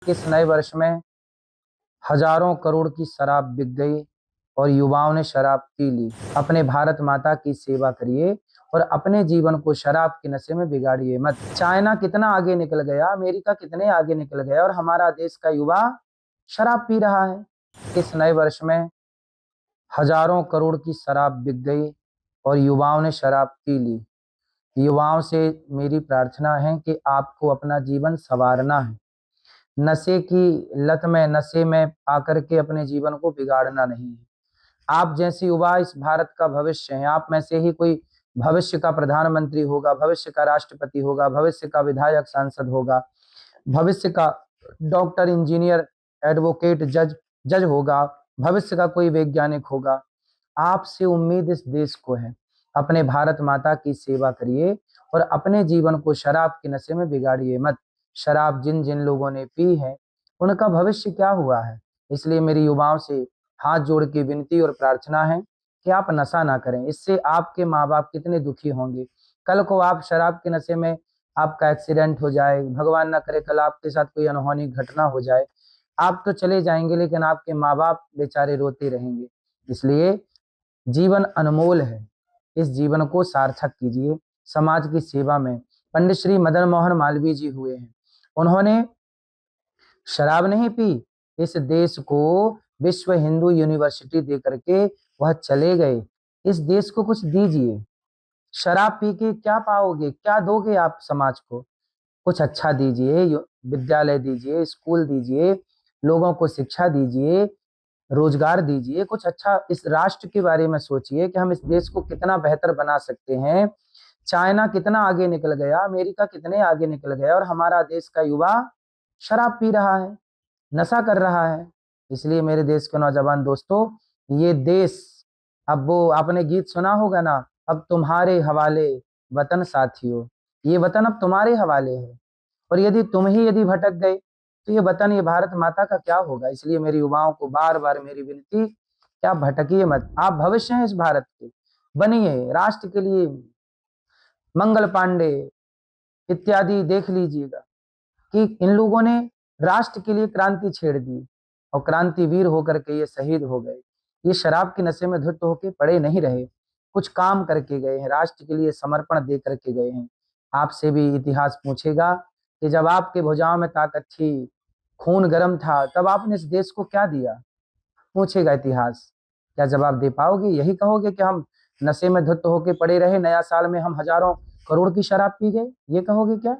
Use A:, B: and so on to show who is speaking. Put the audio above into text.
A: इस नए वर्ष में हजारों करोड़ की शराब बिक गई और युवाओं ने शराब पी ली। अपने भारत माता की सेवा करिए और अपने जीवन को शराब के नशे में बिगाड़िए मत। चाइना कितना आगे निकल गया, अमेरिका कितने आगे निकल गया और हमारा देश का युवा शराब पी रहा है। इस नए वर्ष में हजारों करोड़ की शराब बिक गई और युवाओं ने शराब पी ली। युवाओं से मेरी प्रार्थना है कि आपको अपना जीवन संवारना है। नशे की लत में, नशे में आकर के अपने जीवन को बिगाड़ना नहीं है। आप जैसे युवा इस भारत का भविष्य हैं। आप में से ही कोई भविष्य का प्रधानमंत्री होगा, भविष्य का राष्ट्रपति होगा, भविष्य का विधायक सांसद होगा, भविष्य का डॉक्टर, इंजीनियर, एडवोकेट, जज होगा, भविष्य का कोई वैज्ञानिक होगा। आपसे उम्मीद इस देश को है। अपने भारत माता की सेवा करिए और अपने जीवन को शराब के नशे में बिगाड़िए मत। शराब जिन जिन लोगों ने पी है उनका भविष्य क्या हुआ है। इसलिए मेरी युवाओं से हाथ जोड़ के विनती और प्रार्थना है कि आप नशा ना करें। इससे आपके माँ बाप कितने दुखी होंगे। कल को आप शराब के नशे में आपका एक्सीडेंट हो जाए, भगवान ना करे कल आपके साथ कोई अनहोनी घटना हो जाए, आप तो चले जाएंगे लेकिन आपके माँ बाप बेचारे रोते रहेंगे। इसलिए जीवन अनमोल है, इस जीवन को सार्थक कीजिए। समाज की सेवा में पंडित श्री मदन मोहन मालवीय जी हुए हैं। उन्होंने शराब नहीं पी, इस देश को विश्व हिंदू यूनिवर्सिटी दे करके वह चले गए। इस देश को कुछ दीजिए। शराब पी के क्या पाओगे, क्या दोगे आप समाज को? कुछ अच्छा दीजिए, विद्यालय दीजिए, स्कूल दीजिए, लोगों को शिक्षा दीजिए, रोजगार दीजिए। कुछ अच्छा इस राष्ट्र के बारे में सोचिए कि हम इस देश को कितना बेहतर बना सकते हैं। चाइना कितना आगे निकल गया, अमेरिका कितने आगे निकल गया और हमारा देश का युवा शराब पी रहा है, नशा कर रहा है। इसलिए मेरे देश के नौजवान दोस्तों, ये देश, अब वो आपने गीत सुना होगा ना, अब तुम्हारे हवाले वतन साथियों, ये वतन अब तुम्हारे हवाले है। और यदि भटक गए तो ये वतन, ये भारत माता का क्या होगा। इसलिए मेरी युवाओं को बार बार मेरी विनती कि आप भटकिए मत। आप भविष्य हैं इस भारत के, बनिए राष्ट्र के लिए। मंगल पांडे इत्यादि देख लीजिएगा कि इन लोगों ने राष्ट्र के लिए क्रांति छेड़ दी और क्रांतिवीर होकर के ये शहीद हो गए। ये शराब के नशे में धुत होके पड़े नहीं रहे, कुछ काम करके गए हैं, राष्ट्र के लिए समर्पण दे करके गए हैं। आपसे भी इतिहास पूछेगा कि जब आपके भुजाओं में ताकत थी, खून गर्म था, तब आपने इस देश को क्या दिया? पूछेगा इतिहास। क्या जवाब दे पाओगे? यही कहोगे कि हम नशे में धुत होके पड़े रहे, नया साल में हम हजारों करोड़ की शराब पी गए, ये कहोगे क्या?